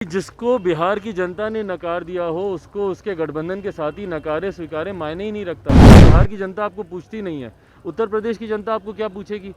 जिसको बिहार की जनता ने नकार दिया हो उसको उसके गठबंधन के साथ ही नकारे स्वीकारे मायने ही नहीं रखता। बिहार की जनता आपको पूछती नहीं है, उत्तर प्रदेश की जनता आपको क्या पूछेगी।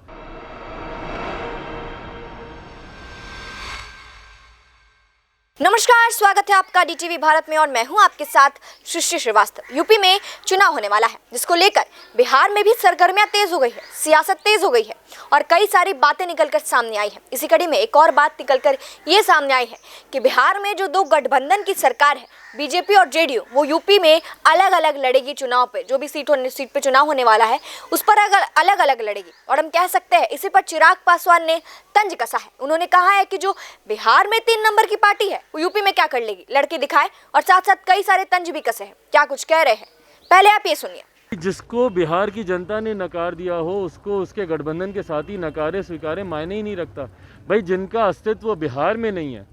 नमस्कार, स्वागत है आपका डीटीवी भारत में और मैं हूं आपके साथ सृष्टि श्रीवास्तव। यूपी में चुनाव होने वाला है, जिसको लेकर बिहार में भी सरगर्मियां तेज हो गई है, सियासत तेज हो गई है और कई सारी बातें निकलकर सामने आई है। इसी कड़ी में एक और बात निकलकर ये सामने आई है कि बिहार में जो दो गठबंधन की सरकार है, बीजेपी और जेडीयू, वो यूपी में अलग अलग लड़ेगी। चुनाव पे जो भी सीट पे चुनाव होने वाला है उस पर अलग अलग लड़ेगी। और हम कह सकते हैं इसी पर चिराग पासवान ने तंज कसा है। उन्होंने कहा है कि जो बिहार में 3 नंबर की पार्टी है वो यूपी में क्या कर लेगी, लड़के दिखाए, और साथ साथ कई सारे तंज भी कसे हैं। क्या कुछ कह रहे हैं, पहले आप ये सुनिए। जिसको बिहार की जनता ने नकार दिया हो उसको उसके गठबंधन के साथ ही नकारे स्वीकारे मायने ही नहीं रखता। भाई, जिनका अस्तित्व बिहार में नहीं है,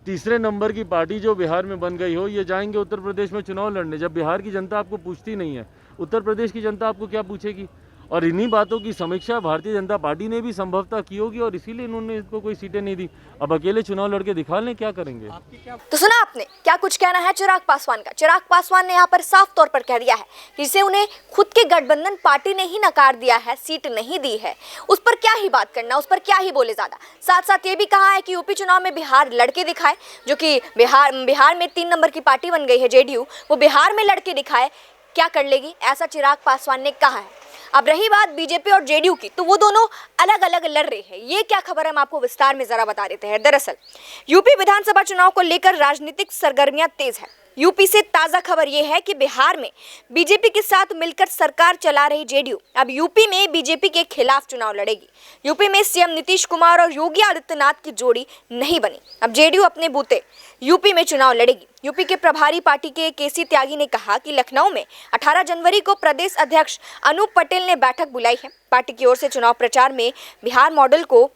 तीसरे नंबर की पार्टी जो बिहार में बन गई हो, ये जाएंगे उत्तर प्रदेश में चुनाव लड़ने। जब बिहार की जनता आपको पूछती नहीं है, उत्तर प्रदेश की जनता आपको क्या पूछेगी। और इन्हीं बातों की समीक्षा भारतीय जनता पार्टी ने भी संभवतः की होगी और इसीलिए इन्होंने इसको कोई सीटें नहीं दी। अब अकेले चुनाव लड़के दिखा लें, क्या करेंगे। तो सुना आपने क्या कुछ कहना है चिराग पासवान का। चिराग पासवान ने यहाँ पर साफ तौर पर कह दिया है कि जिसे उन्हें खुद के गठबंधन पार्टी ने ही नकार दिया है, सीट नहीं दी है, उस पर क्या ही बात करना, उस पर क्या ही बोले ज्यादा। साथ साथ ये भी कहा है कि यूपी चुनाव में बिहार लड़के दिखाए, जो कि बिहार में 3 नंबर की पार्टी बन गई है जेडीयू, वो बिहार में लड़के दिखाए क्या कर लेगी, ऐसा चिराग पासवान ने कहा है। अब रही बात बीजेपी और जेडीयू की, तो वो दोनों अलग अलग लड़ रहे हैं। ये क्या खबर है, हम आपको विस्तार में जरा बता देते हैं। दरअसल यूपी विधानसभा चुनाव को लेकर राजनीतिक सरगर्मियां तेज है। यूपी से ताजा खबर यह है कि बिहार में बीजेपी के साथ मिलकर सरकार चला रही जेडीयू अब यूपी में बीजेपी के खिलाफ चुनाव लड़ेगी। यूपी में सीएम नीतीश कुमार और योगी आदित्यनाथ की जोड़ी नहीं बनी। अब जेडीयू अपने बूते यूपी में चुनाव लड़ेगी। यूपी के प्रभारी पार्टी के केसी त्यागी ने कहा कि लखनऊ में 18 जनवरी को प्रदेश अध्यक्ष अनूप पटेल ने बैठक बुलाई है। पार्टी की ओर से चुनाव प्रचार में बिहार मॉडल को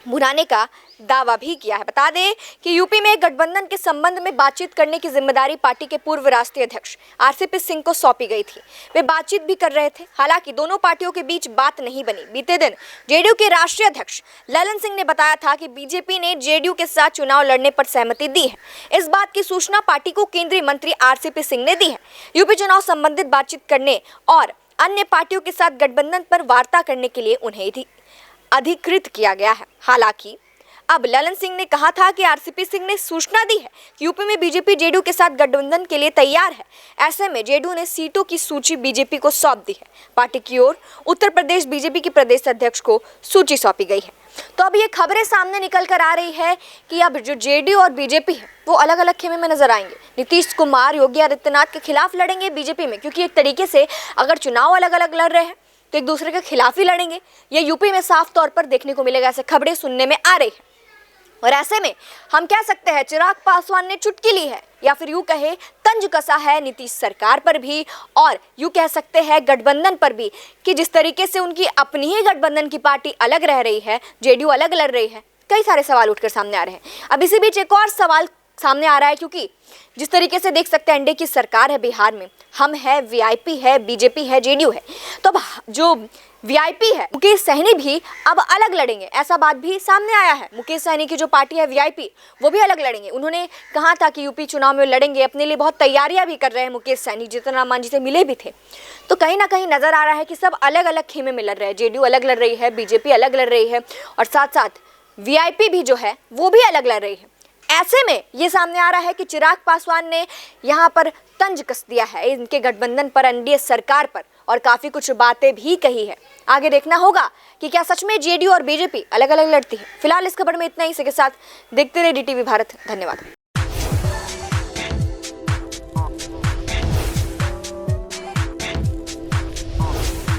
भुनाने का दावा भी किया है। बता दें कि यूपी में गठबंधन के संबंध में बातचीत करने की जिम्मेदारी पार्टी के पूर्व राष्ट्रीय अध्यक्ष आरसीपी सिंह को सौंपी गई थी। वे बातचीत भी कर रहे थे, हालांकि दोनों पार्टियों के बीच बात नहीं बनी। बीते दिन जेडीयू के राष्ट्रीय अध्यक्ष ललन सिंह ने बताया था कि बीजेपी ने जेडीयू के साथ चुनाव लड़ने पर सहमति दी है। इस बात की सूचना पार्टी को केंद्रीय मंत्री आरसीपी सिंह ने दी है। यूपी चुनाव संबंधित बातचीत करने और अन्य पार्टियों के साथ गठबंधन पर वार्ता करने के लिए उन्हें अधिकृत किया गया है। हालांकि अब ललन सिंह ने कहा था कि आरसीपी सिंह ने सूचना दी है कि यूपी में बीजेपी जेडीयू के साथ गठबंधन के लिए तैयार है। ऐसे में जेडीयू ने सीटों की सूची बीजेपी को सौंप दी है। पार्टी की ओर उत्तर प्रदेश बीजेपी के प्रदेश अध्यक्ष को सूची सौंपी गई है। तो अब ये खबरें सामने निकल कर आ रही है कि अब जो जेडीयू और बीजेपी है वो अलग अलग खेमे में नजर आएंगे। नीतीश कुमार योगी आदित्यनाथ के खिलाफ लड़ेंगे बीजेपी में, क्योंकि एक तरीके से अगर चुनाव अलग अलग लड़ रहे हैं तो एक दूसरे के खिलाफ ही लड़ेंगे। ये यूपी में साफ तौर पर देखने को मिलेगा, ऐसे खबरें सुनने में आ रही है। और ऐसे में हम कह सकते हैं चिराग पासवान ने चुटकी ली है, या फिर यूं कहे तंज कसा है नीतीश सरकार पर भी, और यूं कह सकते हैं गठबंधन पर भी, कि जिस तरीके से उनकी अपनी ही गठबंधन की पार्टी अलग रह रही है, जेडीयू अलग लड़ रही है। कई सारे सवाल उठकर सामने आ रहे हैं। अब इसी बीच एक और सवाल सामने आ रहा है, क्योंकि जिस तरीके से देख सकते हैं एनडीए की सरकार है बिहार में, हम है, वीआईपी है, बीजेपी है, जेडीयू है, तो अब जो वीआईपी है मुकेश सहनी भी अब अलग लड़ेंगे, ऐसा बात भी सामने आया है। मुकेश सहनी की जो पार्टी है वीआईपी, वो भी अलग लड़ेंगे। उन्होंने कहा था कि यूपी चुनाव में लड़ेंगे, अपने लिए बहुत तैयारियां भी कर रहे हैं मुकेश सहनी, जीतन राम मांझी से मिले भी थे। तो कहीं ना कहीं नजर आ रहा है कि सब अलग अलग खेमे में लड़ रहे हैं। जेडीयू अलग लड़ रही है, बीजेपी अलग लड़ रही है, और साथ साथ वीआईपी भी जो है वो भी अलग लड़ रही है। ऐसे में ये सामने आ रहा है कि चिराग पासवान ने यहाँ पर तंज कस दिया है इनके गठबंधन पर, एनडीए सरकार पर, और काफी कुछ बातें भी कही है। आगे देखना होगा कि क्या सच में जेडीयू और बीजेपी अलग अलग लड़ती है। फिलहाल इस खबर में इतना ही। इसी के साथ देखते रहे डीटीवी भारत। धन्यवाद।